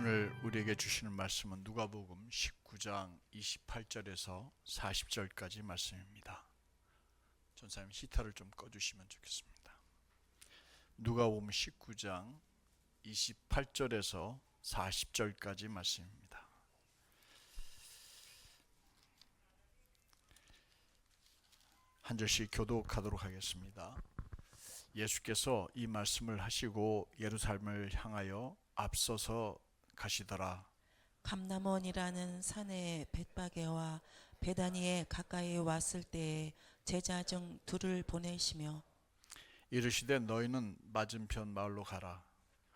오늘 우리에게 주시는 말씀은 누가복음 19장 28절에서 40절까지 말씀입니다. 전사님 히터를 좀 꺼주시면 좋겠습니다. 누가복음 19장 28절에서 40절까지 말씀입니다. 한 절씩 교독하도록 하겠습니다. 예수께서 이 말씀을 하시고 예루살렘을 향하여 앞서서 가시더라. 감람원이라는 산에 벳바게와 베다니에 가까이 왔을 때에 제자 중 둘을 보내시며 이르시되 너희는 맞은편 마을로 가라.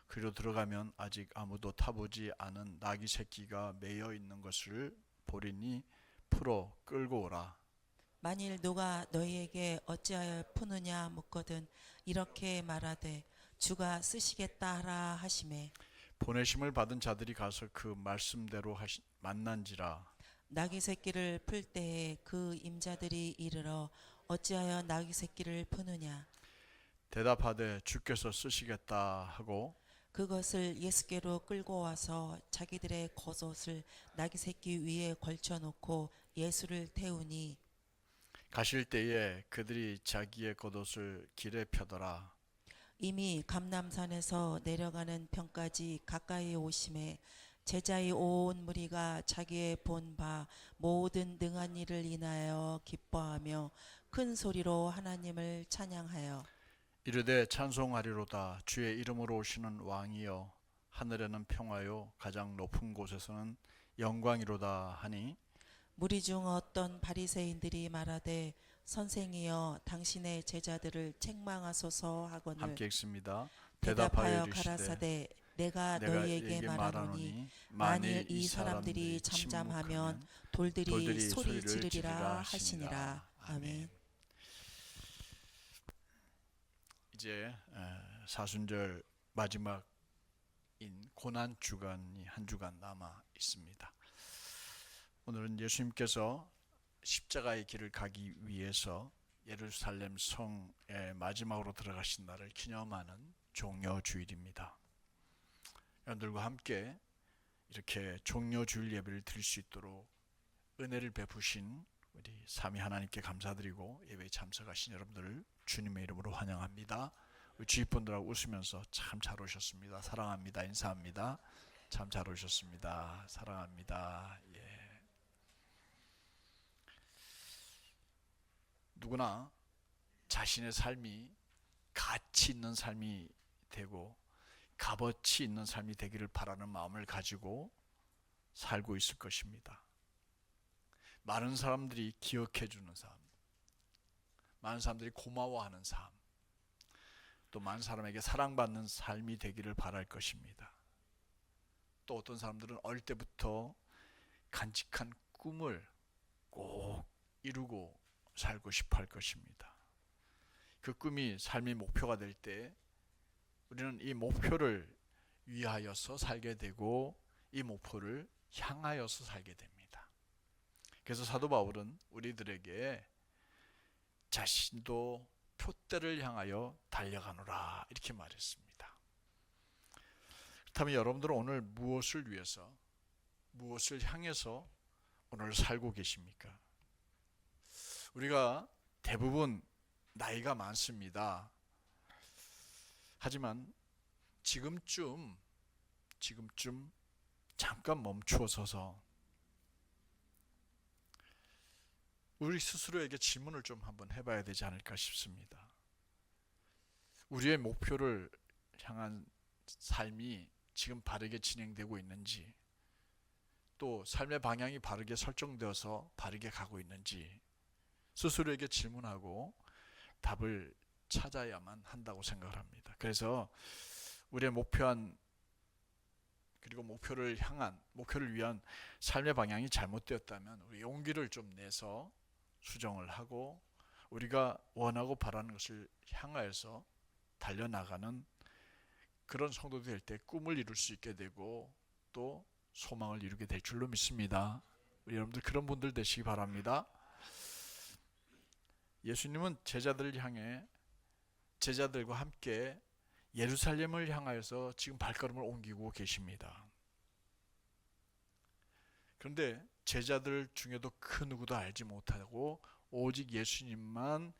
그리로 들어가면 아직 아무도 타보지 않은 나귀 새끼가 매여 있는 것을 보리니 풀어 끌고 오라. 만일 누가 너희에게 어찌하여 푸느냐 묻거든 이렇게 말하되 주가 쓰시겠다 하라 하시매 보내심을 받은 자들이 가서 그 말씀대로 만난지라. 나귀 새끼를 풀 때에 그 임자들이 이르러 어찌하여 나귀 새끼를 푸느냐 대답하되 주께서 쓰시겠다 하고 그것을 예수께로 끌고 와서 자기들의 겉옷을 나귀 새끼 위에 걸쳐 놓고 예수를 태우니 가실 때에 그들이 자기의 겉옷을 길에 펴더라. 이미 감람산에서 내려가는 편까지 가까이 오심에 제자의 온 무리가 자기의 본 바 모든 능한 일을 인하여 기뻐하며 큰 소리로 하나님을 찬양하여 이르되 찬송하리로다. 주의 이름으로 오시는 왕이여 하늘에는 평화요 가장 높은 곳에서는 영광이로다 하니 무리 중 어떤 바리새인들이 말하되 선생이여 당신의 제자들을 책망하소서 하거늘 함께 읽습니다. 대답하여 이르시되 가라사대 내가 너희에게 말하노니 만일 이 사람들이 잠잠하면 돌들이 소리 지르리라 하시니라. 아멘. 이제 사순절 마지막인 고난 주간이 한 주간 남아 있습니다. 오늘은 예수님께서 십자가의 길을 가기 위해서 예루살렘 성의 마지막으로 들어가신 날을 기념하는 종려주일입니다. 여러분들과 함께 이렇게 종려주일 예배를 드릴 수 있도록 은혜를 베푸신 우리 삼위 하나님께 감사드리고 예배에 참석하신 여러분들을 주님의 이름으로 환영합니다. 우리 주위 분들하고 웃으면서 참 잘 오셨습니다. 사랑합니다. 인사합니다. 참 잘 오셨습니다. 사랑합니다. 예. 누구나 자신의 삶이 가치 있는 삶이 되고 값어치 있는 삶이 되기를 바라는 마음을 가지고 살고 있을 것입니다. 많은 사람들이 기억해 주는 삶, 많은 사람들이 고마워하는 삶, 또 많은 사람에게 사랑받는 삶이 되기를 바랄 것입니다. 또 어떤 사람들은 어릴 때부터 간직한 꿈을 꼭 이루고 살고 싶어 할 것입니다. 그 꿈이 삶의 목표가 될 때 우리는 이 목표를 위하여서 살게 되고 이 목표를 향하여서 살게 됩니다. 그래서 사도 바울은 우리들에게 자신도 표대를 향하여 달려가노라 이렇게 말했습니다. 그렇다면 여러분들은 오늘 무엇을 위해서, 무엇을 향해서 오늘 살고 계십니까? 우리가 대부분 나이가 많습니다. 하지만 지금쯤 잠깐 멈추어 서서 우리 스스로에게 질문을 좀 한번 해봐야 되지 않을까 싶습니다. 우리의 목표를 향한 삶이 지금 바르게 진행되고 있는지, 또 삶의 방향이 바르게 설정되어서 바르게 가고 있는지 스스로에게 질문하고 답을 찾아야만 한다고 생각을 합니다. 그래서 우리의 그리고 목표를 위한 삶의 방향이 잘못되었다면 우리 용기를 좀 내서 수정을 하고 우리가 원하고 바라는 것을 향하여서 달려나가는 그런 성도들이 될 때 꿈을 이룰 수 있게 되고 또 소망을 이루게 될 줄로 믿습니다. 우리 여러분들 그런 분들 되시기 바랍니다. 예수님은 제자들과 함께 예루살렘을 향하여서 지금 발걸음을 옮기고 계십니다. 그런데 제자들 중에도 그 누구도 알지 못하고 오직 예수님만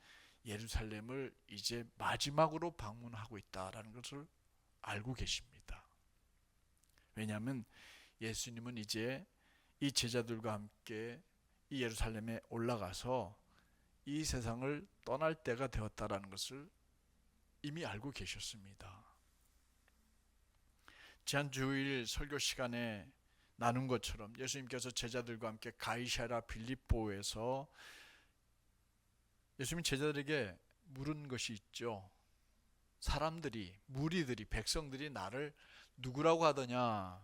예루살렘을 이제 마지막으로 방문하고 있다라는 것을 알고 계십니다. 왜냐하면 예수님은 이제 이 제자들과 함께 이 예루살렘에 올라가서 이 세상을 떠날 때가 되었다라는 것을 이미 알고 계셨습니다. 지난 주일 설교 시간에 나눈 것처럼 예수님께서 제자들과 함께 가이사랴 빌립보에서 예수님 제자들에게 물은 것이 있죠. 사람들이, 무리들이, 백성들이 나를 누구라고 하더냐.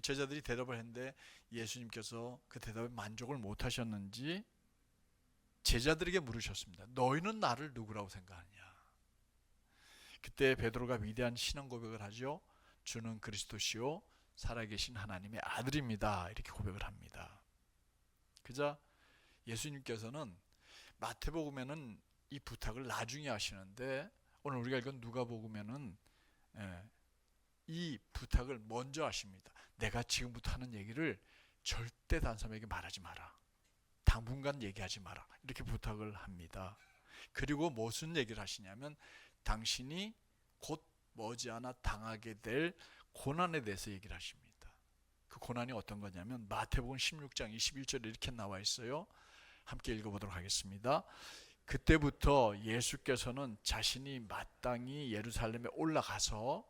제자들이 대답을 했는데 예수님께서 그 대답에 만족을 못하셨는지 제자들에게 물으셨습니다. 너희는 나를 누구라고 생각하느냐. 그때 베드로가 위대한 신앙 고백을 하죠. 주는 그리스도시요 살아계신 하나님의 아들입니다. 이렇게 고백을 합니다. 그자 예수님께서는 마태복음에는 이 부탁을 나중에 하시는데 오늘 우리가 읽은 누가복음에는 이 부탁을 먼저 하십니다. 내가 지금부터 하는 얘기를 절대 다른 사람에게 말하지 마라. 당분간 얘기하지 마라. 이렇게 부탁을 합니다. 그리고 무슨 얘기를 하시냐면 당신이 곧 머지않아 당하게 될 고난에 대해서 얘기를 하십니다. 그 고난이 어떤 거냐면 마태복음 16장 21절에 이렇게 나와 있어요. 함께 읽어보도록 하겠습니다. 그때부터 예수께서는 자신이 마땅히 예루살렘에 올라가서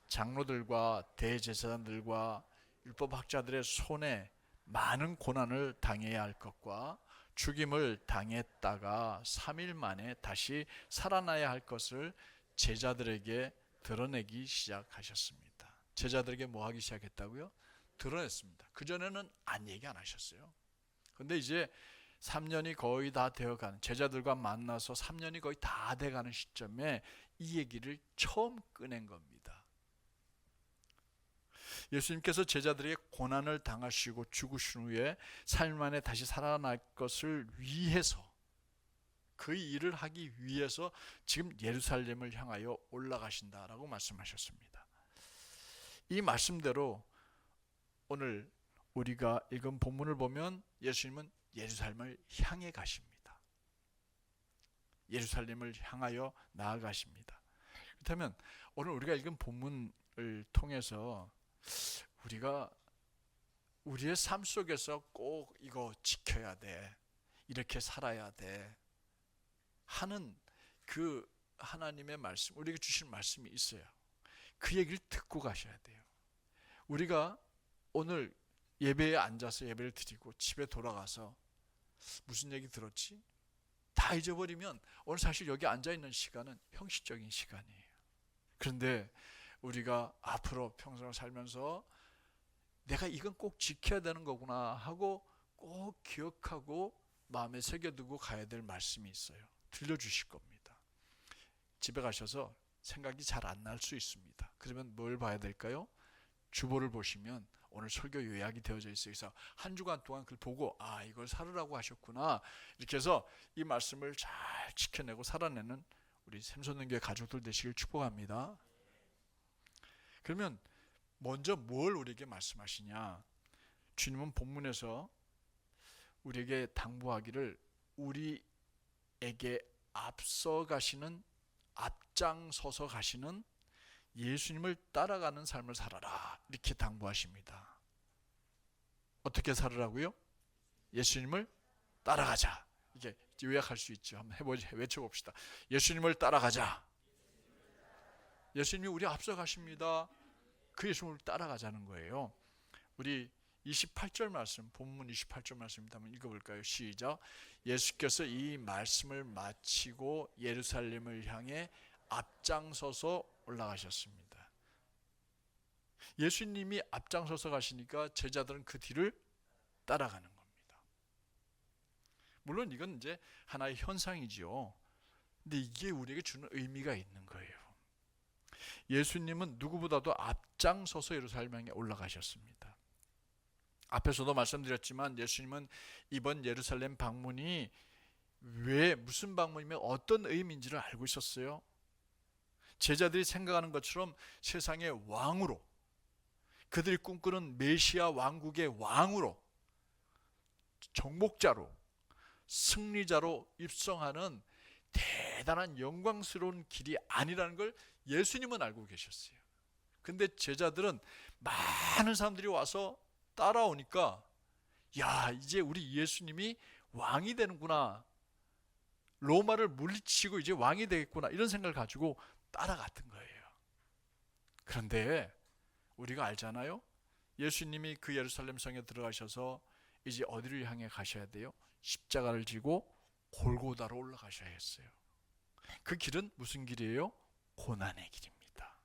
장로들과 대제사장들과 율법학자들의 손에 많은 고난을 당해야 할 것과 죽임을 당했다가 3일 만에 다시 살아나야 할 것을 제자들에게 드러내기 시작하셨습니다. 제자들에게 뭐 하기 시작했다고요? 드러냈습니다. 그전에는 얘기 안 하셨어요. 그런데 이제 3년이 거의 다 되어가는, 제자들과 만나서 3년이 거의 다 돼가는 시점에 이 얘기를 처음 꺼낸 겁니다. 예수님께서 제자들에게 고난을 당하시고 죽으신 후에 3일 만에 다시 살아날 것을 위해서, 그 일을 하기 위해서 지금 예루살렘을 향하여 올라가신다라고 말씀하셨습니다. 이 말씀대로 오늘 우리가 읽은 본문을 보면 예수님은 예루살렘을 향해 가십니다. 예루살렘을 향하여 나아가십니다. 그렇다면 오늘 우리가 읽은 본문을 통해서 우리가 우리의 삶 속에서 꼭 이거 지켜야 돼, 이렇게 살아야 돼 하는 그 하나님의 말씀, 우리에게 주신 말씀이 있어요. 그 얘기를 듣고 가셔야 돼요. 우리가 오늘 예배에 앉아서 예배를 드리고 집에 돌아가서 무슨 얘기 들었지? 다 잊어버리면 오늘 사실 여기 앉아있는 시간은 형식적인 시간이에요. 그런데 우리가 앞으로 평생을 살면서 내가 이건 꼭 지켜야 되는 거구나 하고 꼭 기억하고 마음에 새겨두고 가야 될 말씀이 있어요. 들려주실 겁니다. 집에 가셔서 생각이 잘 안 날 수 있습니다. 그러면 뭘 봐야 될까요? 주보를 보시면 오늘 설교 요약이 되어져 있어요. 그래서 한 주간 동안 그걸 보고 이걸 살으라고 하셨구나, 이렇게 해서 이 말씀을 잘 지켜내고 살아내는 우리 샘솟는교회 가족들 되시길 축복합니다. 그러면 먼저 뭘 우리에게 말씀하시냐? 주님은 본문에서 우리에게 당부하기를 우리에게 앞서 가시는, 앞장서서 가시는 예수님을 따라가는 삶을 살아라, 이렇게 당부하십니다. 어떻게 살으라고요? 예수님을 따라가자. 이게 요약할 수 있죠. 한번 외쳐봅시다. 예수님을 따라가자. 예수님이 우리 앞서 가십니다. 그 예수님을 따라가자는 거예요. 우리 28절 말씀, 본문 28절 말씀입니다. 한번 읽어볼까요? 시작. 예수께서 이 말씀을 마치고 예루살렘을 향해 앞장서서 올라가셨습니다. 예수님이 앞장서서 가시니까 제자들은 그 뒤를 따라가는 겁니다. 물론 이건 이제 하나의 현상이지요. 근데 이게 우리에게 주는 의미가 있는 거예요. 예수님은 누구보다도 앞장서서 예루살렘 향해 올라가셨습니다. 앞에서도 말씀드렸지만 예수님은 이번 예루살렘 방문이 왜, 무슨 방문이며 어떤 의미인지를 알고 있었어요. 제자들이 생각하는 것처럼 세상의 왕으로, 그들이 꿈꾸는 메시아 왕국의 왕으로, 정복자로, 승리자로 입성하는 대단한 영광스러운 길이 아니라는 걸 예수님은 알고 계셨어요. 근데 제자들은 많은 사람들이 와서 따라오니까, 야, 이제 우리 예수님이 왕이 되는구나, 로마를 물리치고 이제 왕이 되겠구나, 이런 생각을 가지고 따라갔던 거예요. 그런데 우리가 알잖아요. 예수님이 그 예루살렘 성에 들어가셔서 이제 어디를 향해 가셔야 돼요? 십자가를 지고 골고다로 올라가셔야 했어요. 그 길은 무슨 길이에요? 고난의 길입니다.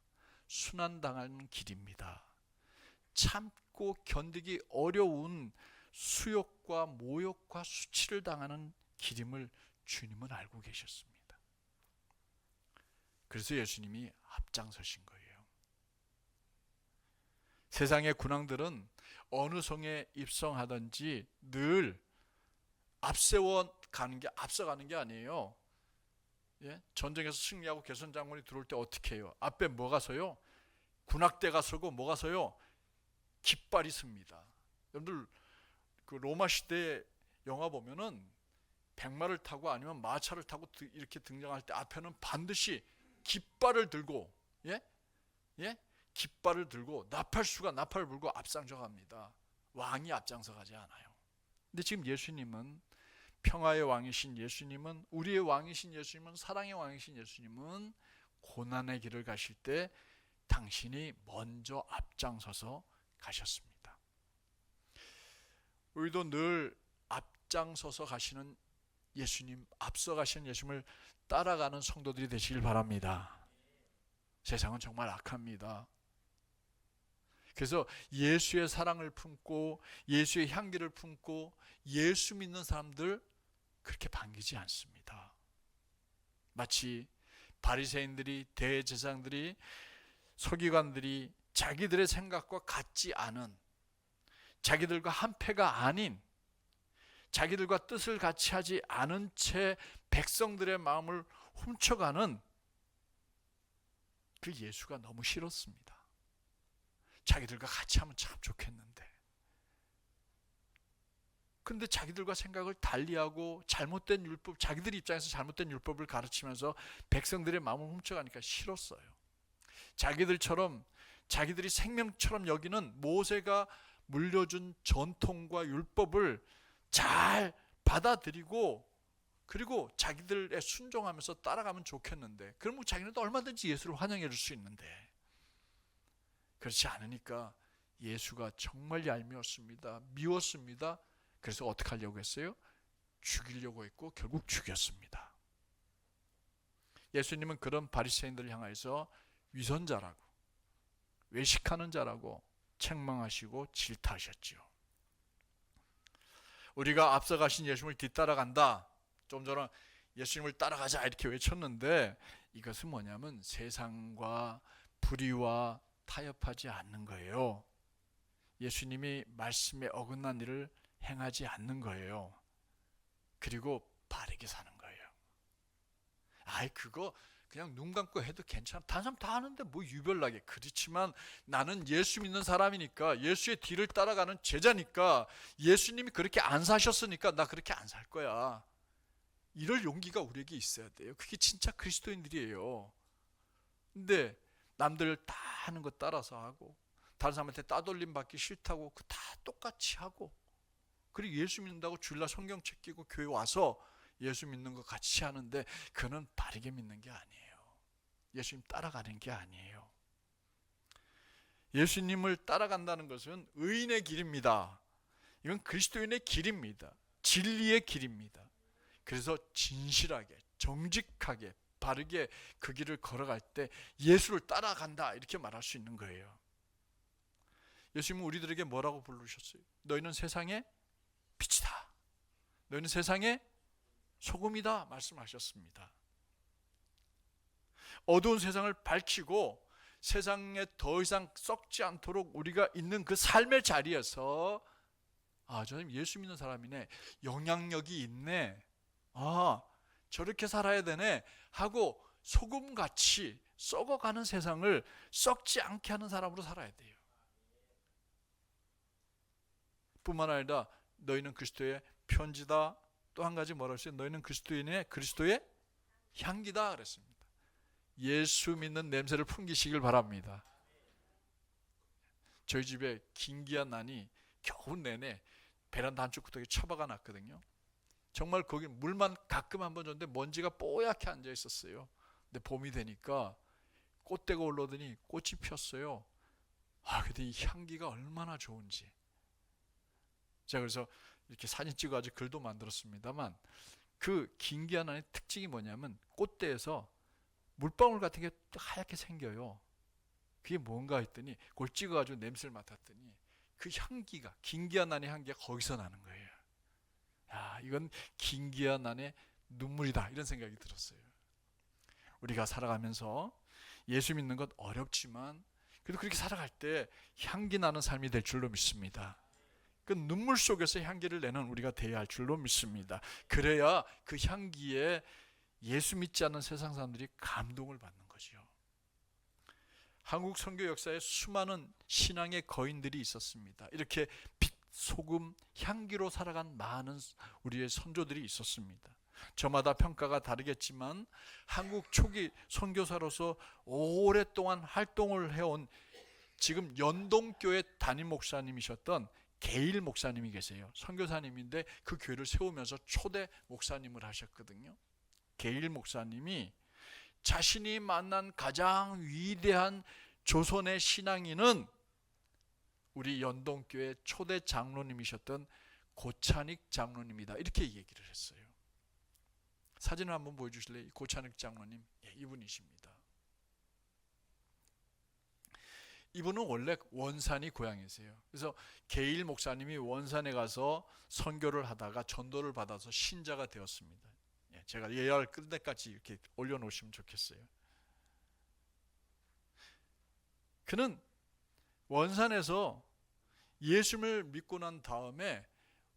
순환당하는 길입니다. 참고 견디기 어려운 수욕과 모욕과 수치를 당하는 길임을 주님은 알고 계셨습니다. 그래서 예수님이 앞장서신 거예요. 세상의 군왕들은 어느 성에 입성하든지 늘 앞서가는 게 아니에요. 예? 전쟁에서 승리하고 개선장군이 들어올 때 어떻게 해요? 앞에 뭐가 서요? 군악대가 서고 뭐가 서요? 깃발이 섭니다. 여러분들 그 로마 시대 영화 보면은 백마를 타고 아니면 마차를 타고 이렇게 등장할 때 앞에는 반드시 깃발을 들고, 예? 깃발을 들고 나팔수가 나팔을 불고 앞장서 갑니다. 왕이 앞장서 가지 않아요. 근데 지금 예수님은, 평화의 왕이신 예수님은, 우리의 왕이신 예수님은, 사랑의 왕이신 예수님은 고난의 길을 가실 때 당신이 먼저 앞장서서 가셨습니다. 우리도 늘 앞장서서 가시는 예수님, 앞서 가시는 예수님을 따라가는 성도들이 되시길 바랍니다. 세상은 정말 악합니다. 그래서 예수의 사랑을 품고 예수의 향기를 품고 예수 믿는 사람들 그렇게 반기지 않습니다. 마치 바리새인들이, 대제사장들이, 서기관들이 자기들의 생각과 같지 않은, 자기들과 한패가 아닌, 자기들과 뜻을 같이 하지 않은 채 백성들의 마음을 훔쳐가는 그 예수가 너무 싫었습니다. 자기들과 같이 하면 참 좋겠는데, 근데 자기들과 생각을 달리하고 잘못된 율법, 자기들 입장에서 잘못된 율법을 가르치면서 백성들의 마음을 훔쳐가니까 싫었어요. 자기들처럼, 자기들이 생명처럼 여기는 모세가 물려준 전통과 율법을 잘 받아들이고 그리고 자기들에 순종하면서 따라가면 좋겠는데, 그러면 자기는 얼마든지 예수를 환영해 줄 수 있는데, 그렇지 않으니까 예수가 정말 얄미웠습니다. 미웠습니다. 그래서 어떻게 하려고 했어요? 죽이려고 했고 결국 죽였습니다. 예수님은 그런 바리새인들을 향해서 위선자라고, 외식하는 자라고 책망하시고 질타하셨죠. 우리가 앞서가신 예수님을 뒤따라간다, 좀 전에 예수님을 따라가자 이렇게 외쳤는데, 이것은 뭐냐면 세상과 불의와 타협하지 않는 거예요. 예수님이 말씀에 어긋난 일을 행하지 않는 거예요. 그리고 바르게 사는 거예요. 아이, 그거 그냥 눈 감고 해도 괜찮아, 다른 사람 다 하는데 뭐 유별나게. 그렇지만 나는 예수 믿는 사람이니까, 예수의 뒤를 따라가는 제자니까, 예수님이 그렇게 안 사셨으니까 나 그렇게 안 살 거야, 이럴 용기가 우리에게 있어야 돼요. 그게 진짜 그리스도인들이에요. 근데 남들 다 하는 거 따라서 하고, 다른 사람한테 따돌림 받기 싫다고 그 다 똑같이 하고, 그리고 예수 믿는다고 주일날 성경책 끼고 교회 와서 예수 믿는 거 같이 하는데, 그는 바르게 믿는 게 아니에요. 예수님 따라가는 게 아니에요. 예수님을 따라간다는 것은 의인의 길입니다. 이건 그리스도인의 길입니다. 진리의 길입니다. 그래서 진실하게, 정직하게, 바르게 그 길을 걸어갈 때 예수를 따라간다, 이렇게 말할 수 있는 거예요. 예수님은 우리들에게 뭐라고 부르셨어요? 너희는 세상의 빛이다, 너희는 세상의 소금이다 말씀하셨습니다. 어두운 세상을 밝히고 세상에 더 이상 썩지 않도록 우리가 있는 그 삶의 자리에서, 아, 저는 예수 믿는 사람이네, 영향력이 있네, 아, 저렇게 살아야 되네 하고 소금같이 썩어가는 세상을 썩지 않게 하는 사람으로 살아야 돼요. 뿐만 아니라 너희는 그리스도의 편지다. 또 한 가지 뭐라고 했어요? 너희는 그리스도의 향기다 그랬습니다. 예수 믿는 냄새를 풍기시길 바랍니다. 저희 집에 긴기한 난이 겨울 내내 베란다 한쪽 구석에 처박아 놨거든요. 정말 거기 물만 가끔 한번 줬는데 먼지가 뽀얗게 앉아 있었어요. 근데 봄이 되니까 꽃대가 올라오더니 꽃이 피었어요. 근데 이 향기가 얼마나 좋은지. 제가 그래서 이렇게 사진 찍어가지고 글도 만들었습니다만, 그 긴기한 난의 특징이 뭐냐면 꽃대에서 물방울 같은 게 하얗게 생겨요. 그게 뭔가 했더니 그걸 찍어가지고 냄새를 맡았더니 그 향기가, 긴기한 난의 향기가 거기서 나는 거예요. 이건 긴기한 난의 눈물이다, 이런 생각이 들었어요. 우리가 살아가면서 예수 믿는 것 어렵지만 그래도 그렇게 살아갈 때 향기 나는 삶이 될 줄로 믿습니다. 그 눈물 속에서 향기를 내는 우리가 되어야 할 줄로 믿습니다. 그래야 그 향기에 예수 믿지 않는 세상 사람들이 감동을 받는 거죠. 한국 선교 역사에 수많은 신앙의 거인들이 있었습니다. 이렇게 빛, 소금, 향기로 살아간 많은 우리의 선조들이 있었습니다. 저마다 평가가 다르겠지만 한국 초기 선교사로서 오랫동안 활동을 해온 지금 연동교회 담임 목사님이셨던 게일 목사님이 계세요. 선교사님인데 그 교회를 세우면서 초대 목사님을 하셨거든요. 게일 목사님이 자신이 만난 가장 위대한 조선의 신앙인은 우리 연동교회 초대 장로님이셨던 고찬익 장로님이다, 이렇게 얘기를 했어요. 사진을 한번 보여주실래요? 고찬익 장로님, 이분이십니다. 이분은 원래 원산이 고향이세요. 그래서 게일 목사님이 원산에 가서 선교를 하다가 전도를 받아서 신자가 되었습니다. 제가 예열 끝 때까지 이렇게 올려놓으시면 좋겠어요. 그는 원산에서 예수를 믿고 난 다음에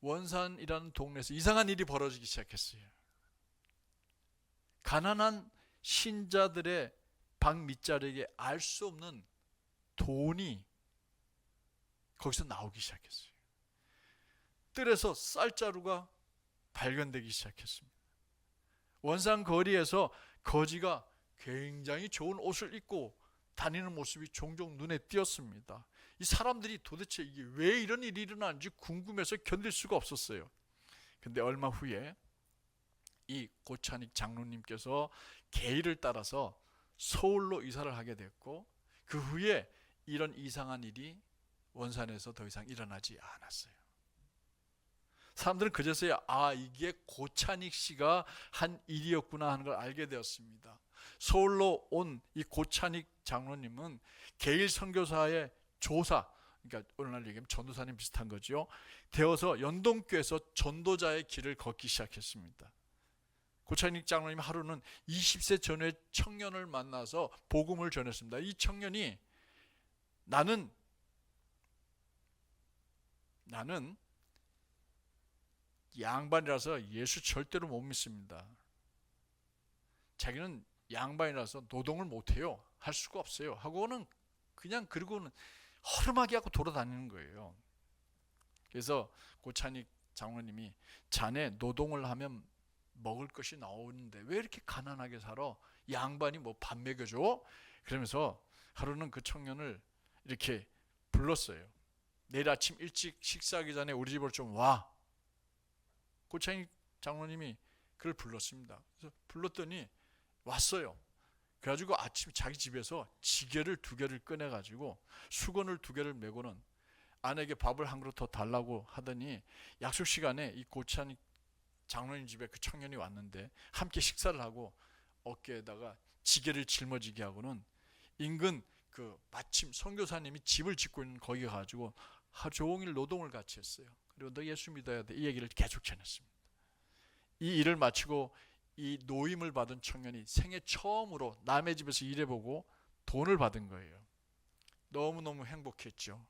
원산이라는 동네에서 이상한 일이 벌어지기 시작했어요. 가난한 신자들의 방 밑자리에 알 수 없는 돈이 거기서 나오기 시작했어요. 뜰에서 쌀자루가 발견되기 시작했습니다. 원산 거리에서 거지가 굉장히 좋은 옷을 입고 다니는 모습이 종종 눈에 띄었습니다. 이 사람들이 도대체 이게 왜 이런 일이 일어나는지 궁금해서 견딜 수가 없었어요. 근데 얼마 후에 이 고찬익 장로님께서 게일을 따라서 서울로 이사를 하게 됐고, 그 후에 이런 이상한 일이 원산에서 더 이상 일어나지 않았어요. 사람들은 그제서야 이게 고찬익 씨가 한 일이었구나 하는 걸 알게 되었습니다. 서울로 온 이 고찬익 장로님은 게일 선교사의 조사, 그러니까 오늘날 얘기하면 전도사님 비슷한 거죠, 되어서 연동교에서 전도자의 길을 걷기 시작했습니다. 고찬익 장로님 하루는 20세 전후의 청년을 만나서 복음을 전했습니다. 이 청년이 나는 양반이라서 예수 절대로 못 믿습니다. 자기는 양반이라서 노동을 못해요. 할 수가 없어요. 하고는 그냥 그러고는 허름하게 하고 돌아다니는 거예요. 그래서 고찬익 장로님이 자네 노동을 하면 먹을 것이 나오는데 왜 이렇게 가난하게 살아? 양반이 뭐 밥 먹여줘? 그러면서 하루는 그 청년을 이렇게 불렀어요. 내일 아침 일찍 식사하기 전에 우리 집으로 좀 와. 고찬익 장로님이 그를 불렀습니다. 그래서 불렀더니 왔어요. 그래가지고 아침 자기 집에서 지게를 2개를 꺼내가지고 수건을 2개를 메고는 아내에게 밥을 한 그릇 더 달라고 하더니 약속 시간에 이 고찬익 장로님 집에 그 청년이 왔는데 함께 식사를 하고 어깨에다가 지게를 짊어지게 하고는 인근 그 마침 선교사님이 집을 짓고 있는 거기 가가지고 하루 종일 노동을 같이 했어요. 그리고 너 예수 믿어야 돼, 이 얘기를 계속 전했습니다. 이 일을 마치고 이 노임을 받은 청년이 생애 처음으로 남의 집에서 일해보고 돈을 받은 거예요. 너무너무 행복했죠.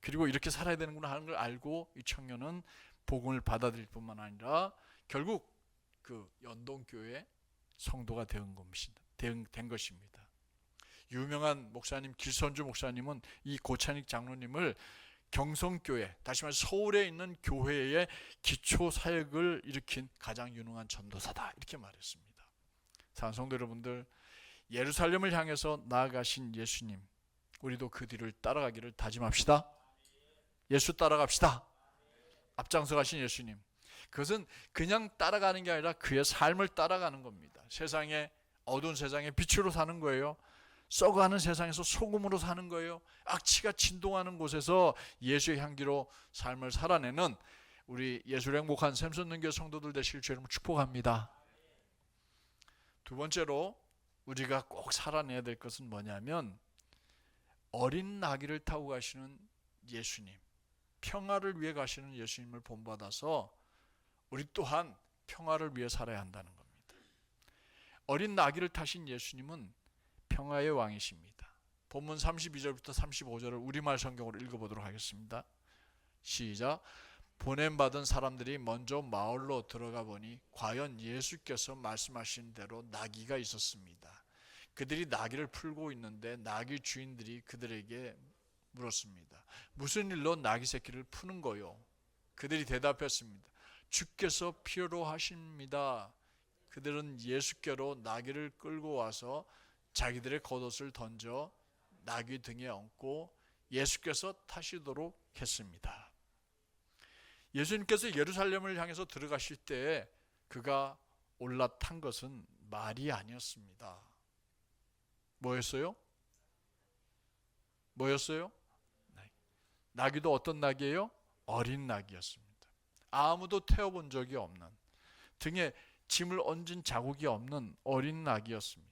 그리고 이렇게 살아야 되는구나 하는 걸 알고 이 청년은 복음을 받아들일 뿐만 아니라 결국 그 연동교회 성도가 된 것입니다. 유명한 목사님 길선주 목사님은 이 고찬익 장로님을 경성교회, 다시 말해서 서울에 있는 교회의 기초 사역을 일으킨 가장 유능한 전도사다, 이렇게 말했습니다. 사랑하는 성도 여러분들, 예루살렘을 향해서 나아가신 예수님, 우리도 그 뒤를 따라가기를 다짐합시다. 예수 따라갑시다. 앞장서 가신 예수님, 그것은 그냥 따라가는 게 아니라 그의 삶을 따라가는 겁니다. 세상에, 어두운 세상에 빛으로 사는 거예요. 썩어가는 세상에서 소금으로 사는 거예요. 악취가 진동하는 곳에서 예수의 향기로 삶을 살아내는 우리 예수를 행복한 샘솟는 교회 성도들 되시길 주님으로 축복합니다. 두 번째로 우리가 꼭 살아내야 될 것은 뭐냐면, 어린 나귀를 타고 가시는 예수님, 평화를 위해 가시는 예수님을 본받아서 우리 또한 평화를 위해 살아야 한다는 겁니다. 어린 나귀를 타신 예수님은 평화의 왕이십니다. 본문 32절부터 35절을 우리말 성경으로 읽어보도록 하겠습니다. 시작. 보냄받은 사람들이 먼저 마을로 들어가 보니 과연 예수께서 말씀하신 대로 나귀가 있었습니다. 그들이 나귀를 풀고 있는데 나귀 주인들이 그들에게 물었습니다. 무슨 일로 나귀 새끼를 푸는 거요? 그들이 대답했습니다. 주께서 필요로 하십니다. 그들은 예수께로 나귀를 끌고 와서 자기들의 겉옷을 던져 나귀 등에 얹고 예수께서 타시도록 했습니다. 예수님께서 예루살렘을 향해서 들어가실 때 그가 올라탄 것은 말이 아니었습니다. 뭐였어요? 나귀도 어떤 나귀예요? 어린 나귀였습니다. 아무도 태워본 적이 없는, 등에 짐을 얹은 자국이 없는 어린 나귀였습니다.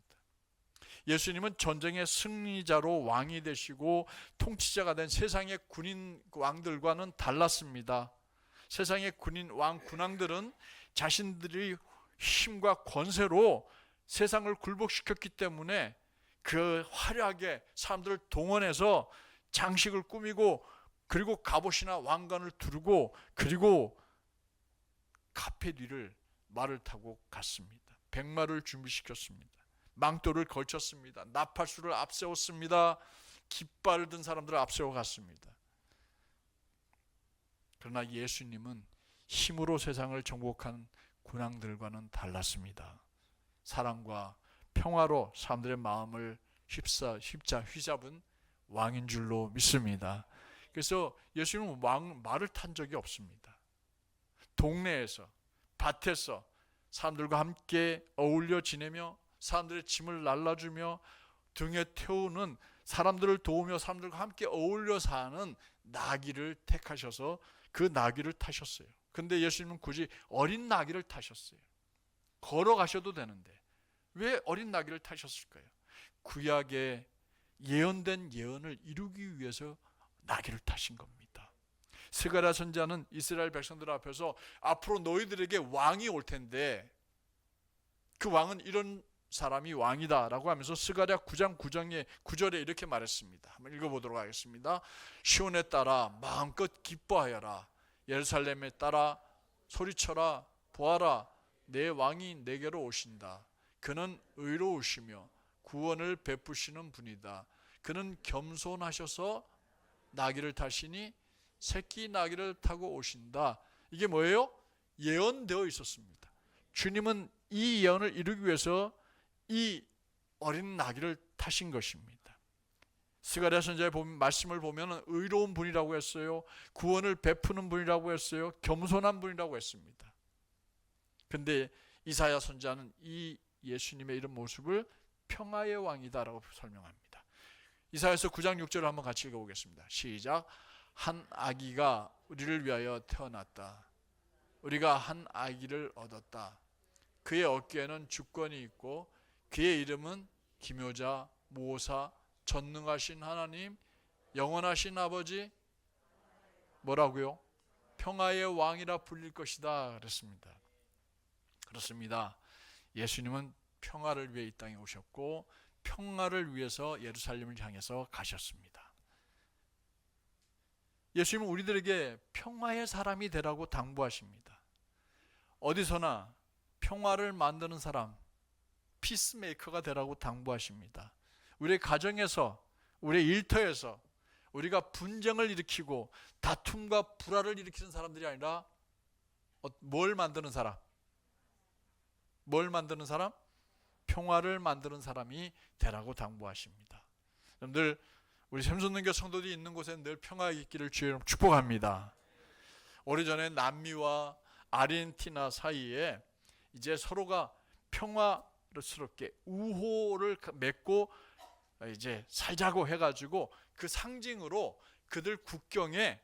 예수님은 전쟁의 승리자로 왕이 되시고 통치자가 된 세상의 군인 왕들과는 달랐습니다. 세상의 군인 군왕들은 자신들의 힘과 권세로 세상을 굴복시켰기 때문에 그 화려하게 사람들을 동원해서 장식을 꾸미고, 그리고 갑옷이나 왕관을 두르고, 그리고 카페 뒤를 말을 타고 갔습니다. 백마를 준비시켰습니다. 망토를 걸쳤습니다. 나팔수를 앞세웠습니다. 깃발을 든 사람들을 앞세워 갔습니다. 그러나 예수님은 힘으로 세상을 정복한 군왕들과는 달랐습니다. 사랑과 평화로 사람들의 마음을 휘잡은 왕인 줄로 믿습니다. 그래서 예수님은 말을 탄 적이 없습니다. 동네에서, 밭에서 사람들과 함께 어울려 지내며 사람들의 짐을 날라주며 등에 태우는, 사람들을 도우며 사람들과 함께 어울려 사는 나귀를 택하셔서 그 나귀를 타셨어요. 근데 예수님은 굳이 어린 나귀를 타셨어요. 걸어가셔도 되는데 왜 어린 나귀를 타셨을까요? 구약에 예언된 예언을 이루기 위해서 나귀를 타신 겁니다. 스가랴 선지자는 이스라엘 백성들 앞에서 앞으로 너희들에게 왕이 올 텐데 그 왕은 이런 사람이 왕이다 라고 하면서 스가랴 9장 9절에 이렇게 말했습니다. 한번 읽어보도록 하겠습니다. 시온에 따라 마음껏 기뻐하여라. 예루살렘에 따라 소리쳐라. 보아라, 내 왕이 내게로 오신다. 그는 의로우시며 구원을 베푸시는 분이다. 그는 겸손하셔서 나귀를 타시니 새끼 나귀를 타고 오신다. 이게 뭐예요? 예언되어 있었습니다. 주님은 이 예언을 이루기 위해서 이 어린 나귀를 타신 것입니다. 스가랴 선지자의 말씀을 보면 의로운 분이라고 했어요. 구원을 베푸는 분이라고 했어요. 겸손한 분이라고 했습니다. 그런데 이사야 선지자는 이 예수님의 이런 모습을 평화의 왕이다라고 설명합니다. 이사야서 9장 6절을 한번 같이 읽어보겠습니다. 시작. 한 아기가 우리를 위하여 태어났다. 우리가 한 아기를 얻었다. 그의 어깨에는 주권이 있고 그의 이름은 기묘자, 모사, 전능하신 하나님, 영원하신 아버지, 뭐라고요? 평화의 왕이라 불릴 것이다 그랬습니다. 그렇습니다. 예수님은 평화를 위해 이 땅에 오셨고 평화를 위해서 예루살렘을 향해서 가셨습니다. 예수님은 우리들에게 평화의 사람이 되라고 당부하십니다. 어디서나 평화를 만드는 사람, 피스메이커가 되라고 당부하십니다. 우리의 가정에서, 우리의 일터에서, 우리가 분쟁을 일으키고 다툼과 불화를 일으키는 사람들이 아니라 뭘 만드는 사람? 뭘 만드는 사람? 평화를 만드는 사람이 되라고 당부하십니다. 여러분들, 우리 샘솟는교 성도들이 있는 곳에 늘 평화가 있기를 주의 이름으로 축복합니다. 오래전에 남미와 아르헨티나 사이에 이제 서로가 평화스럽게 우호를 맺고 이제 살자고 해가지고 그 상징으로 그들 국경에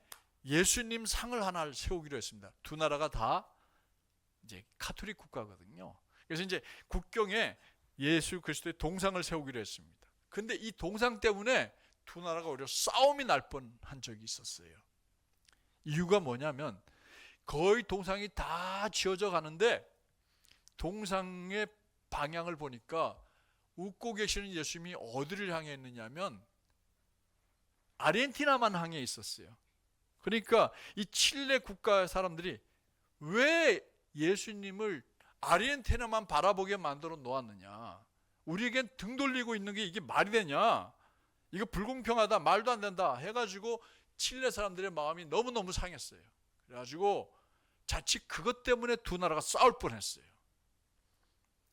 예수님 상을 하나를 세우기로 했습니다. 두 나라가 다 이제 카톨릭 국가거든요. 그래서 이제 국경에 예수 그리스도의 동상을 세우기로 했습니다. 근데 이 동상 때문에 두 나라가 오히려 싸움이 날 뻔한 적이 있었어요. 이유가 뭐냐면 거의 동상이 다 지어져 가는데 동상의 방향을 보니까 웃고 계시는 예수님이 어디를 향해 있느냐면 아르헨티나만 향해 있었어요. 그러니까 이 칠레 국가 사람들이 왜 예수님을 아르헨티나만 바라보게 만들어 놓았느냐, 우리에겐 등 돌리고 있는 게 이게 말이 되냐, 이거 불공평하다, 말도 안 된다 해가지고 칠레 사람들의 마음이 너무너무 상했어요. 그래가지고 자칫 그것 때문에 두 나라가 싸울 뻔했어요.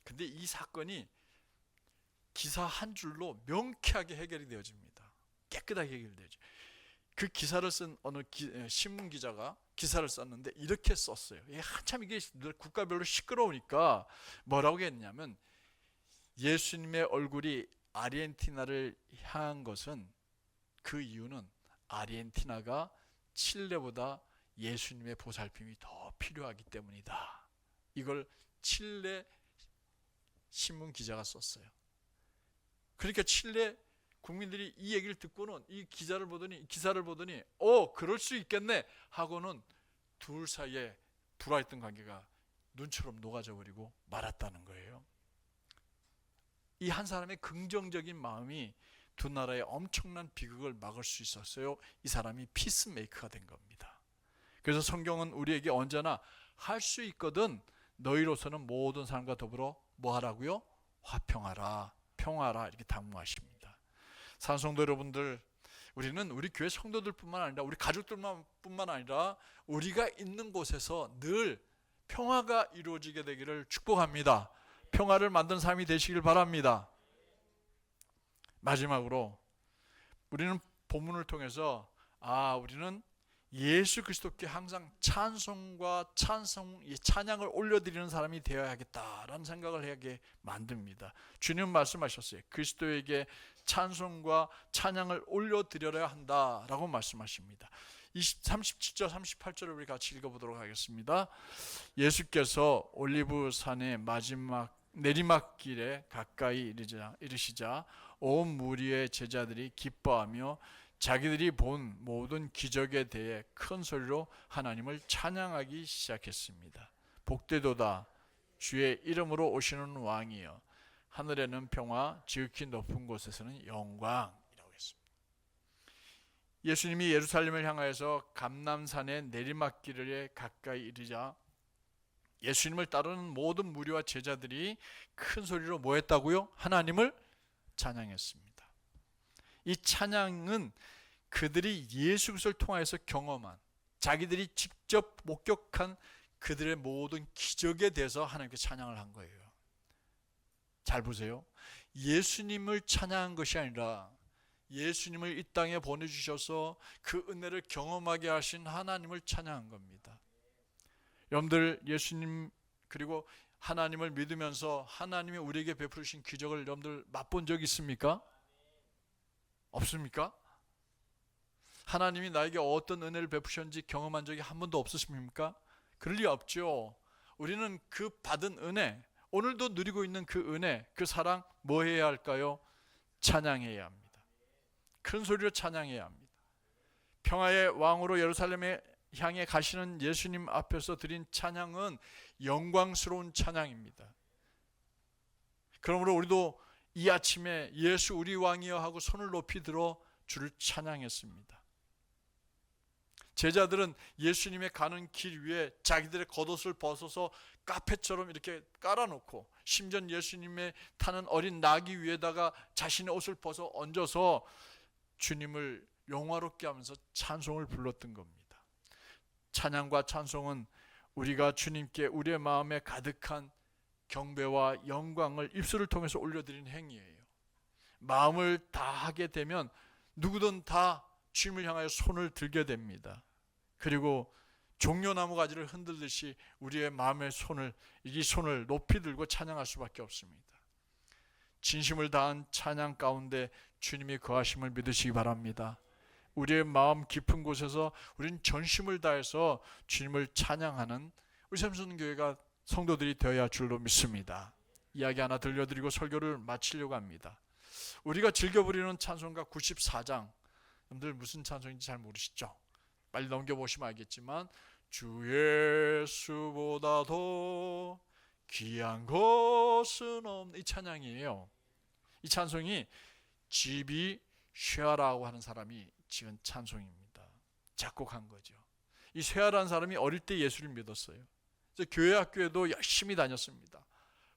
근데 이 사건이 기사 한 줄로 명쾌하게 해결이 되어집니다. 깨끗하게 해결되죠. 그 기사를 쓴 어느 신문 기자가 기사를 썼는데 이렇게 썼어요. 한참 이게 국가별로 시끄러우니까 뭐라고 했냐면, 예수님의 얼굴이 아르헨티나를 향한 것은, 그 이유는 아르헨티나가 칠레보다 예수님의 보살핌이 더 필요하기 때문이다. 이걸 칠레 신문 기자가 썼어요. 그러니까 칠레 국민들이 이 얘기를 듣고는 이 기사를 보더니 그럴 수 있겠네 하고는 둘 사이에 불화했던 관계가 눈처럼 녹아져 버리고 말았다는 거예요. 이 한 사람의 긍정적인 마음이 두 나라의 엄청난 비극을 막을 수 있었어요. 이 사람이 피스메이커가 된 겁니다. 그래서 성경은 우리에게 언제나 할 수 있거든 너희로서는 모든 사람과 더불어 뭐 하라고요? 화평하라, 평화하라, 이렇게 당부하십니다. 산성도 여러분들, 우리는 우리 교회 성도들뿐만 아니라 우리 가족들뿐만 아니라 우리가 있는 곳에서 늘 평화가 이루어지게 되기를 축복합니다. 평화를 만든 삶이 되시길 바랍니다. 마지막으로 우리는 본문을 통해서 우리는 예수 그리스도께 항상 찬양을 올려드리는 사람이 되어야겠다라는 생각을 하게 만듭니다. 주님 말씀하셨어요. 그리스도에게 찬송과 찬양을 올려드려야 한다라고 말씀하십니다. 37절 38절을 우리 같이 읽어보도록 하겠습니다. 예수께서 올리브산의 마지막 내리막길에 가까이 이르시자 온 무리의 제자들이 기뻐하며 자기들이 본 모든 기적에 대해 큰 소리로 하나님을 찬양하기 시작했습니다. 복되도다 주의 이름으로 오시는 왕이여, 하늘에는 평화, 지극히 높은 곳에서는 영광이라고 했습니다. 예수님이 예루살렘을 향하여서 감람산의 내리막길에 가까이 이르자 예수님을 따르는 모든 무리와 제자들이 큰 소리로 뭐 했다고요? 하나님을 찬양했습니다. 이 찬양은 그들이 예수 그리스도를 통하여서 경험한, 자기들이 직접 목격한 그들의 모든 기적에 대해서 하나님께 찬양을 한 거예요. 잘 보세요. 예수님을 찬양한 것이 아니라 예수님을 이 땅에 보내주셔서 그 은혜를 경험하게 하신 하나님을 찬양한 겁니다. 여러분들, 예수님 그리고 하나님을 믿으면서 하나님이 우리에게 베푸신 기적을 여러분들 맛본 적 있습니까? 없습니까? 하나님이 나에게 어떤 은혜를 베푸셨는지 경험한 적이 한 번도 없으십니까? 그럴 리 없죠. 우리는 그 받은 은혜, 오늘도 누리고 있는 그 은혜, 그 사랑 뭐 해야 할까요? 찬양해야 합니다. 큰 소리로 찬양해야 합니다. 평화의 왕으로 예루살렘에 향해 가시는 예수님 앞에서 드린 찬양은 영광스러운 찬양입니다. 그러므로 우리도 이 아침에 예수 우리 왕이여 하고 손을 높이 들어 주를 찬양했습니다. 제자들은 예수님의 가는 길 위에 자기들의 겉옷을 벗어서 카페처럼 이렇게 깔아놓고, 심지어 예수님의 타는 어린 나귀 위에다가 자신의 옷을 벗어 얹어서 주님을 영화롭게 하면서 찬송을 불렀던 겁니다. 찬양과 찬송은 우리가 주님께 우리의 마음에 가득한 경배와 영광을 입술을 통해서 올려드리는 행위예요. 마음을 다하게 되면 누구든 다 주님을 향하여 손을 들게 됩니다. 그리고 종려나무 가지를 흔들듯이 우리의 마음의 이 손을 높이 들고 찬양할 수밖에 없습니다. 진심을 다한 찬양 가운데 주님이 거하심을 믿으시기 바랍니다. 우리의 마음 깊은 곳에서 우리는 전심을 다해서 주님을 찬양하는 우리 샘선교회가 성도들이 되어야 할 줄로 믿습니다. 이야기 하나 들려드리고 설교를 마치려고 합니다. 우리가 즐겨 부르는 찬송가 94장, 여러분들 무슨 찬송인지 잘 모르시죠? 빨리 넘겨보시면 알겠지만 주 예수보다도 귀한 것은 없는 이 찬양이에요. 이 찬송이 G.B. 쉐아라고 하는 사람이 지은 찬송입니다. 작곡한 거죠. 이 쉐아라는 사람이 어릴 때 예수를 믿었어요. 그래서 교회 학교에도 열심히 다녔습니다.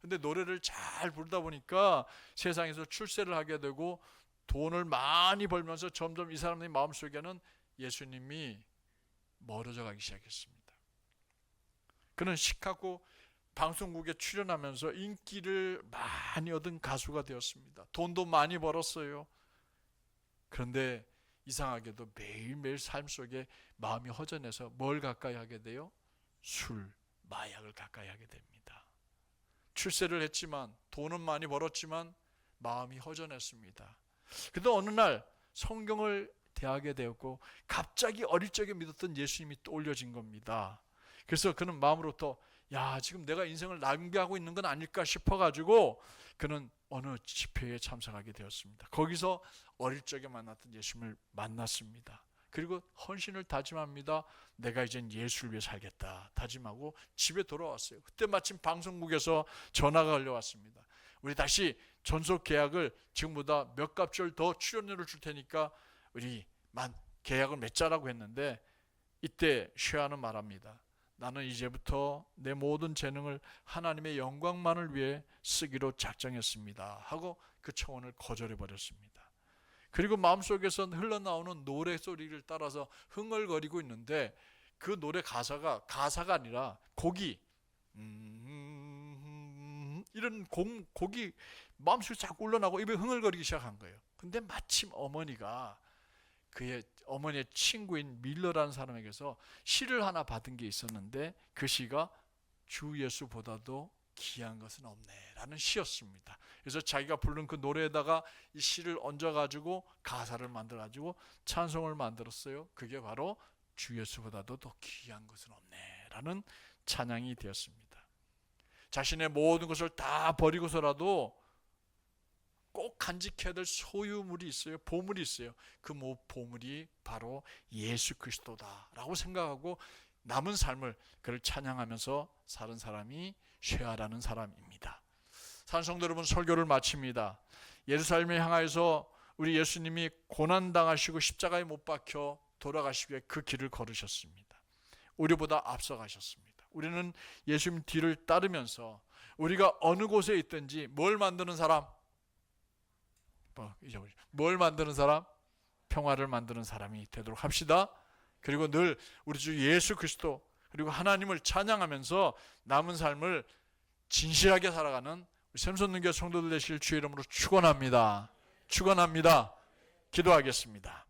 근데 노래를 잘 부르다 보니까 세상에서 출세를 하게 되고 돈을 많이 벌면서 점점 이 사람의 마음속에는 예수님이 멀어져 가기 시작했습니다. 그는 시카고 방송국에 출연하면서 인기를 많이 얻은 가수가 되었습니다. 돈도 많이 벌었어요. 그런데 이상하게도 매일매일 삶 속에 마음이 허전해서 뭘 가까이 하게 돼요? 술, 마약을 가까이 하게 됩니다. 출세를 했지만 돈은 많이 벌었지만 마음이 허전했습니다. 그런데 어느 날 성경을 대하게 되었고 갑자기 어릴 적에 믿었던 예수님이 떠올려진 겁니다. 그래서 그는 마음으로부터 지금 내가 인생을 낭비하고 있는 건 아닐까 싶어가지고 그는 어느 집회에 참석하게 되었습니다. 거기서 어릴 적에 만났던 예수님을 만났습니다. 그리고 헌신을 다짐합니다. 내가 이젠 예수를 위해 살겠다 다짐하고 집에 돌아왔어요. 그때 마침 방송국에서 전화가 걸려왔습니다. 우리 다시 전속 계약을 지금보다 몇 갑절 더 출연료를 줄 테니까 우리 계약을 맺자라고 했는데 이때 쉐아는 말합니다. 나는 이제부터 내 모든 재능을 하나님의 영광만을 위해 쓰기로 작정했습니다 하고 그 청혼을 거절해버렸습니다. 그리고 마음속에서 흘러나오는 노래소리를 따라서 흥얼거리고 있는데 그 노래 가사가 아니라 곡이 이런 곡이 마음속에 자꾸 올라나고 입에 흥얼거리기 시작한 거예요. 근데 마침 어머니가 그의 어머니의 친구인 밀러라는 사람에게서 시를 하나 받은 게 있었는데 그 시가 주 예수보다도 귀한 것은 없네 라는 시였습니다. 그래서 자기가 부른 그 노래에다가 이 시를 얹어가지고 가사를 만들어가지고 찬송을 만들었어요. 그게 바로 주 예수보다도 더 귀한 것은 없네 라는 찬양이 되었습니다. 자신의 모든 것을 다 버리고서라도 꼭 간직해야 될 소유물이 있어요. 보물이 있어요. 그 보물이 바로 예수 그리스도다라고 생각하고 남은 삶을 그를 찬양하면서 사는 사람이 쉐아라는 사람입니다. 산성도 여러분, 설교를 마칩니다. 예루살렘에 향하여서 우리 예수님이 고난당하시고 십자가에 못 박혀 돌아가시기 위해 그 길을 걸으셨습니다. 우리보다 앞서가셨습니다. 우리는 예수님 뒤를 따르면서 우리가 어느 곳에 있든지 뭘 만드는 사람? 뭘 만드는 사람? 평화를 만드는 사람이 되도록 합시다. 그리고 늘 우리 주 예수 그리스도 그리고 하나님을 찬양하면서 남은 삶을 진실하게 살아가는 우리 샘선능교 성도들 되실 주의 이름으로 축원합니다. 기도하겠습니다.